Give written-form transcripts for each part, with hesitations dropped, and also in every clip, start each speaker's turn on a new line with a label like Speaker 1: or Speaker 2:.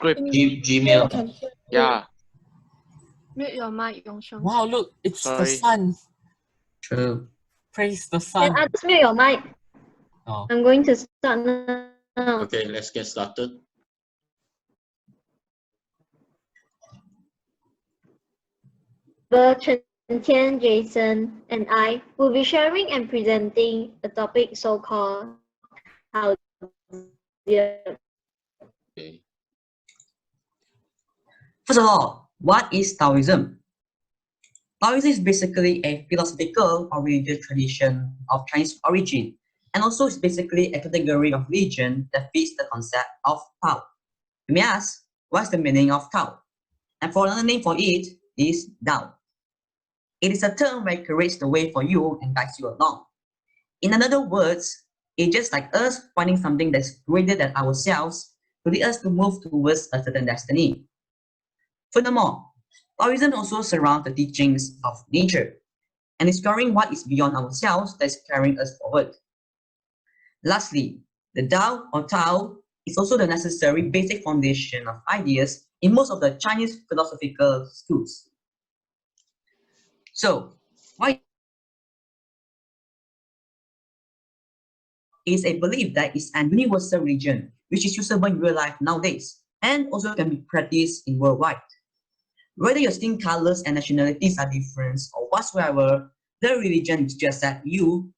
Speaker 1: script.
Speaker 2: Gmail.
Speaker 3: Can hear you.
Speaker 1: Yeah.
Speaker 4: Mute your mic, Yongsheng.
Speaker 5: Wow, look, it's the
Speaker 1: Sorry.
Speaker 5: sun.
Speaker 2: True.
Speaker 5: Praise the
Speaker 6: Can
Speaker 5: sun.
Speaker 6: others mute your mic?
Speaker 5: Oh.
Speaker 6: I'm going to start now.
Speaker 2: Okay, let's get started.
Speaker 6: Chen Qian, Jason, and I will be sharing and presenting a topic so-called Taoism.
Speaker 2: Okay. First of all, what is Taoism? Taoism is basically a philosophical or religious tradition of Chinese origin, and also is basically a category of religion that fits the concept of Tao. You may ask, what's the meaning of Tao? And for another name for it is Tao. It is a term that creates the way for you and guides you along. In other words, it's just like us finding something that's greater than ourselves to lead us to move towards a certain destiny. Furthermore, Taoism also surrounds the teachings of nature and exploring what is beyond ourselves that is carrying us forward. Lastly, the Tao or Tao is also the necessary basic foundation of ideas in most of the Chinese philosophical schools. So, why is a belief that is an universal religion which is usable in real life nowadays and also can be practiced in worldwide. Whether your skin colors and nationalities are different or whatsoever, the religion is just that you.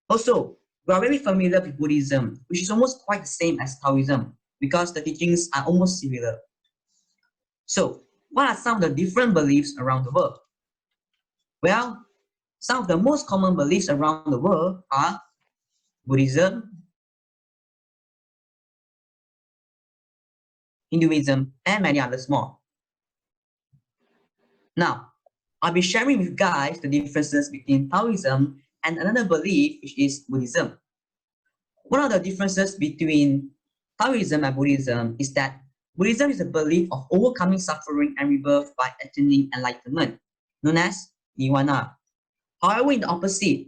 Speaker 2: Also, we are very familiar with Buddhism, which is almost quite the same as Taoism because the teachings are almost similar. So, what are some of the different beliefs around the world? Well, some of the most common beliefs around the world are Buddhism, Hinduism, and many others more. Now, I'll be sharing with you guys the differences between Taoism and another belief, which is Buddhism. One of the differences between Taoism and Buddhism is that Buddhism is a belief of overcoming suffering and rebirth by attaining enlightenment, known as nirvana. However, in the opposite,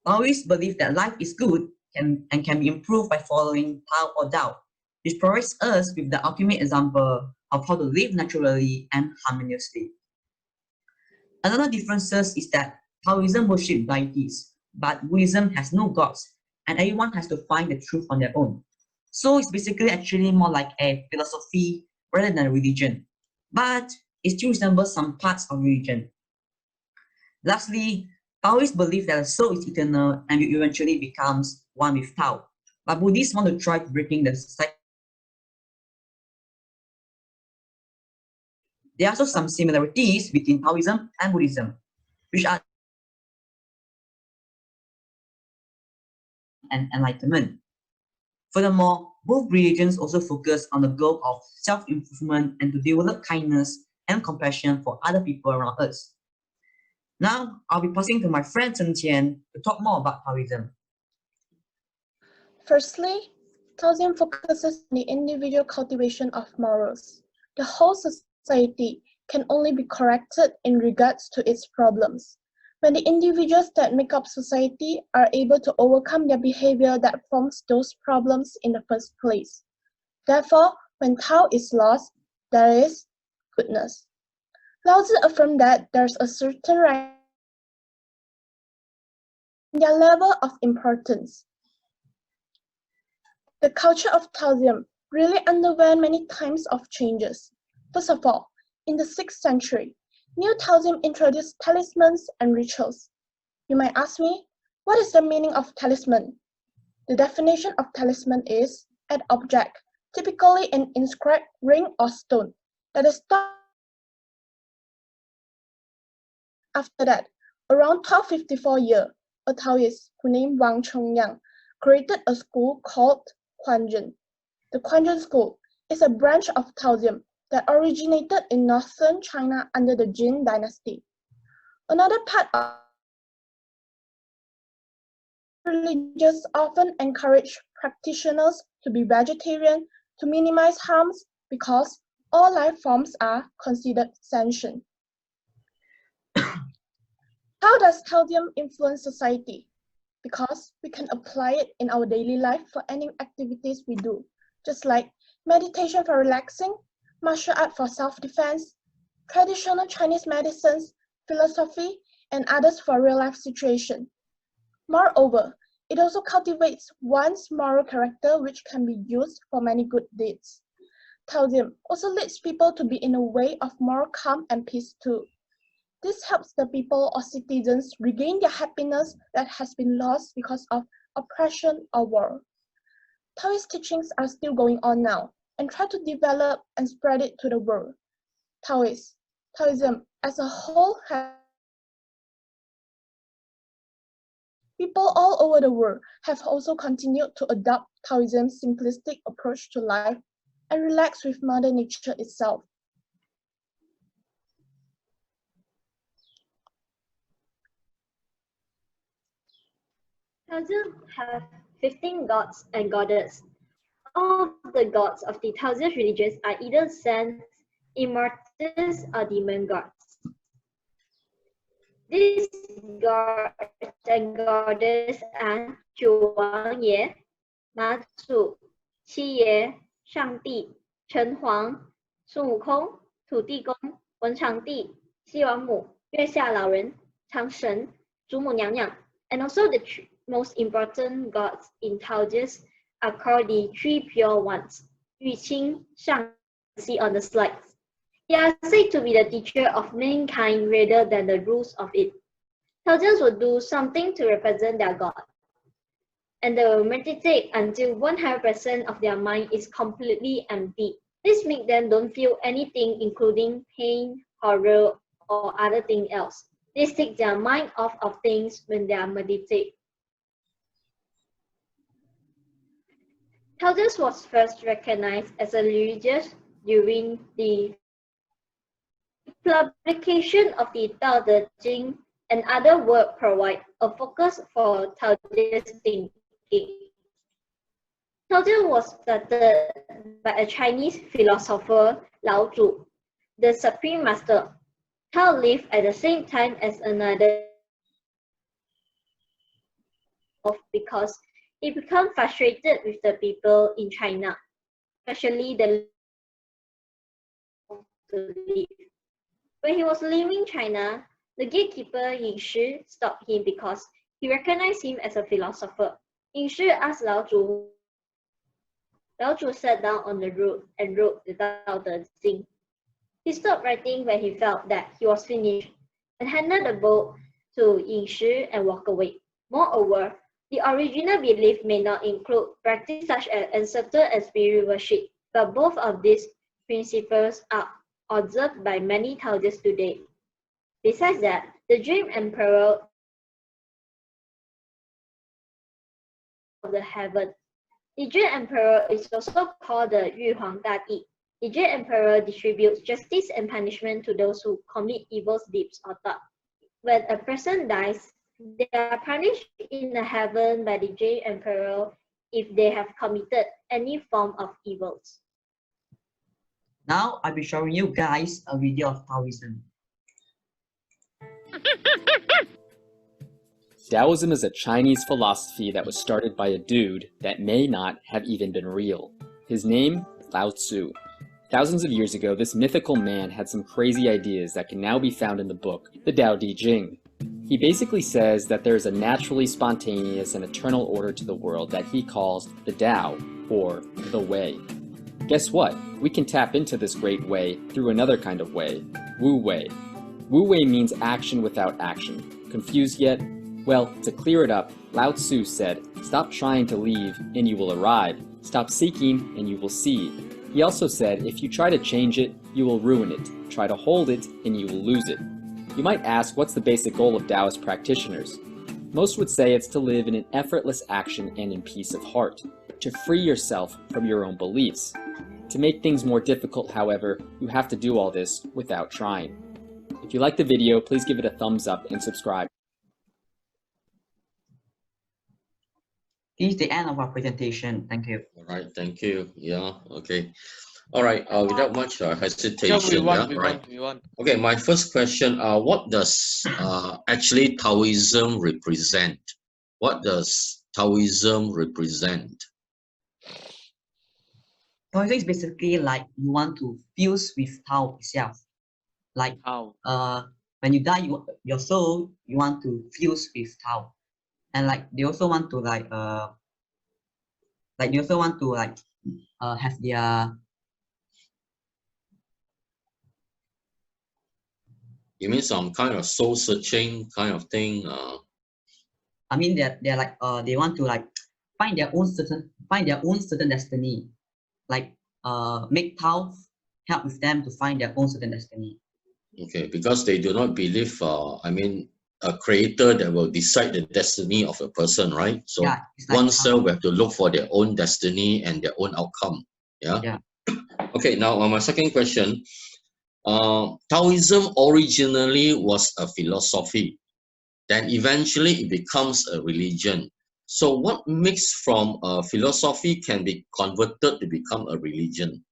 Speaker 2: Taoists believe that life is good and can be improved by following Tao or Tao, which provides us with the ultimate example of how to live naturally and harmoniously. Another difference is that Taoism worships deities, but Buddhism has no gods, and everyone has to find the truth on their own. So it's basically actually more like a philosophy rather than a religion, but it still resembles some parts of religion. Lastly, Taoists believe that the soul is eternal and will eventually becomes one with Tao, but Buddhists want to try breaking the cycle. There are also some similarities between Taoism and Buddhism, which are and enlightenment. Furthermore, both religions also focus on the goal of self-improvement and to develop kindness and compassion for other people around us. Now, I'll be passing to my friend Chen Qian to talk more about Taoism.
Speaker 3: Firstly, Taoism focuses on the individual cultivation of morals. The whole society can only be corrected in regards to its problems when the individuals that make up society are able to overcome their behavior that forms those problems in the first place. Therefore, when Tao is lost, there is goodness. Lao Tzu affirmed that there's a certain rank in their level of importance. The culture of Taoism really underwent many times of changes. First of all, in the 6th century, New Taoism introduced talismans and rituals. You might ask me, what is the meaning of talisman? The definition of talisman is an object, typically an inscribed ring or stone, that is thought. After that, around 1254 a Taoist who named Wang Chongyang created a school called Quanzhen. The Quanzhen school is a branch of Taoism that originated in northern China under the Jin dynasty. Another part of religions often encourage practitioners to be vegetarian to minimize harms because all life forms are considered sentient. How does Taoism influence society? Because we can apply it in our daily life for any activities we do. Just like meditation for relaxing, martial art for self-defense, traditional Chinese medicines, philosophy, and others for real-life situations. Moreover, it also cultivates one's moral character, which can be used for many good deeds. Taoism also leads people to be in a way of moral calm and peace too. This helps the people or citizens regain their happiness that has been lost because of oppression or war. Taoist teachings are still going on now and try to develop and spread it to the world. Taoism as a whole has people all over the world have also continued to adopt Taoism's simplistic approach to life and relax with Mother Nature itself.
Speaker 6: Taoism have 15 gods and goddesses. All of the gods of the Taoist religions are either saints, immortals, or demon gods. These gods and goddesses are 九王爷、马祖、七爷、上帝、城隍、孙悟空、土地公、文昌帝、西王母、月下老人、长神、祖母娘娘, and also the most important gods in Taoism are called the three pure ones, Yu Qing, Shang, see on the slides. They are said to be the teacher of mankind rather than the rules of it. Taoists will do something to represent their god, and they will meditate until 100% of their mind is completely empty. This makes them don't feel anything, including pain, horror, or other thing else. They take their mind off of things when they are meditating. Taoism was first recognized as a religion during the publication of the Tao Te Ching, and other works provide a focus for Taoist thinking. Taoism was started by a Chinese philosopher, Lao Tzu, the supreme master. Tao lived at the same time as another because he became frustrated with the people in China, especially the to live. When he was leaving China, the gatekeeper Yin Shi stopped him because he recognized him as a philosopher. Yin Shi asked Lao Tzu. Lao Tzu sat down on the road and wrote the Tao Te Ching. He stopped writing when he felt that he was finished and handed the book to Yin Shi and walked away. Moreover, the original belief may not include practice such as ancestor and spirit worship, but both of these principles are observed by many Taoists today. Besides that, the Dream Emperor of the heaven. The Dream Emperor is also called the Yu Huang Da Di. The Dream Emperor distributes justice and punishment to those who commit evil deeds or thoughts. When a person dies, they are punished in the heaven by the Dream Emperor if they have committed any form of evils.
Speaker 2: Now I'll be showing you guys a video of Taoism.
Speaker 5: Taoism is a Chinese philosophy that was started by a dude that may not have even been real. His name is Lao Tzu. Thousands of years ago, this mythical man had some crazy ideas that can now be found in the book, the Tao Te Ching. He basically says that there is a naturally spontaneous and eternal order to the world that he calls the Tao, or the Way. Guess what? We can tap into this great way through another kind of way, Wu Wei. Wu Wei means action without action. Confused yet? Well, to clear it up, Lao Tzu said, stop trying to leave and you will arrive. Stop seeking and you will see. He also said, if you try to change it, you will ruin it. Try to hold it and you will lose it. You might ask, what's the basic goal of Taoist practitioners? Most would say it's to live in an effortless action and in peace of heart, to free yourself from your own beliefs. To make things more difficult, however, you have to do all this without trying. If you like the video, please give it a thumbs up and subscribe.
Speaker 2: This is the end of our presentation. Thank you.
Speaker 1: All right, thank you. Yeah, okay. All right, without much hesitation,
Speaker 5: We won.
Speaker 1: Okay, my first question, what does actually Taoism represent? What does Taoism represent?
Speaker 2: Taoism is basically like you want to fuse with Tao itself. Like
Speaker 5: How?
Speaker 2: when you die, your soul you want to fuse with Tao, and like they also want to like they also want to have their.
Speaker 1: You mean some kind of soul searching kind of thing?
Speaker 2: I mean they're like they want to like find their own certain destiny, like make Tao help with them to find their own certain destiny.
Speaker 1: Okay, because they do not believe, I mean, a creator that will decide the destiny of a person, right? So
Speaker 2: Yeah, it's like
Speaker 1: oneself will have to look for their own destiny and their own outcome. Yeah.
Speaker 2: Yeah.
Speaker 1: Okay, now on my second question, Taoism originally was a philosophy, then eventually it becomes a religion. So what makes from a philosophy can be converted to become a religion?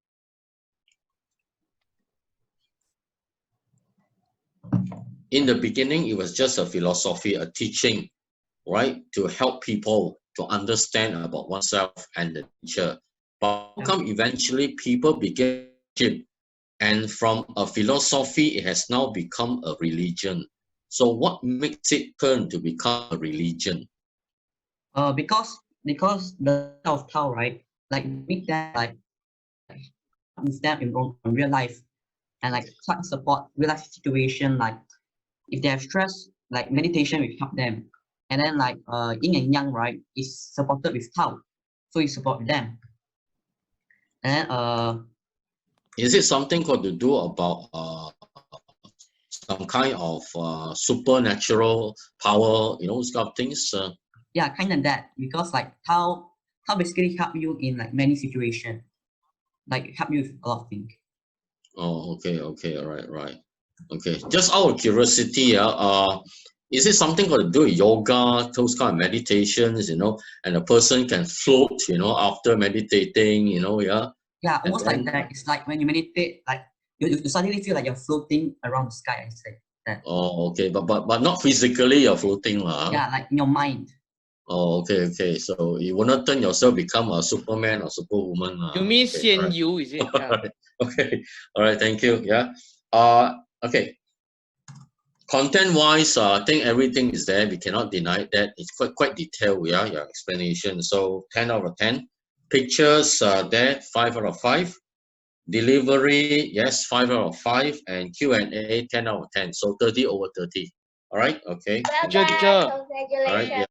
Speaker 1: In the beginning, it was just a philosophy, a teaching, right, to help people to understand about oneself and the nature. But how come eventually people began to, and from a philosophy, it has now become a religion. So what makes it turn to become a religion?
Speaker 2: Because the of Tao, right, like make them like with them in real life, and like try to support real life situation. Like if they have stress, like meditation will help them, and then like yin and yang, right, is supported with Tao, so you support them. And then
Speaker 1: Is it something got to do about some kind of supernatural power, those kind of things?
Speaker 2: yeah, kind of that, because like Tao basically help you in like many situations, like help you with a lot of things.
Speaker 1: Oh, okay, all right. Okay, just out of curiosity, is it something got to do with yoga, those kind of meditations, and a person can float, after meditating, yeah?
Speaker 2: Yeah,
Speaker 1: And
Speaker 2: almost like
Speaker 1: then,
Speaker 2: that. It's like when you meditate, like you suddenly feel like you're floating around the sky. I say that.
Speaker 1: oh, okay, but not physically you're floating, lah.
Speaker 2: Yeah, like in your mind.
Speaker 1: Oh, okay. So you will not turn yourself become a Superman or Superwoman,
Speaker 7: You mean
Speaker 1: okay,
Speaker 7: Xian
Speaker 1: alright.
Speaker 7: Yu, is it? Yeah.
Speaker 1: Okay, all right, thank you. Yeah. Okay. Content-wise, I think everything is there. We cannot deny that. It's quite detailed, yeah, your explanation. So 10 out of 10. Pictures there, 5 out of 5. Delivery, yes, 5 out of 5. And Q&A, 10 out of 10. So 30 over 30. All right, okay.
Speaker 6: Well
Speaker 7: Teacher,
Speaker 6: done.
Speaker 7: teacher.
Speaker 1: All right,
Speaker 6: Congratulations.
Speaker 1: yeah.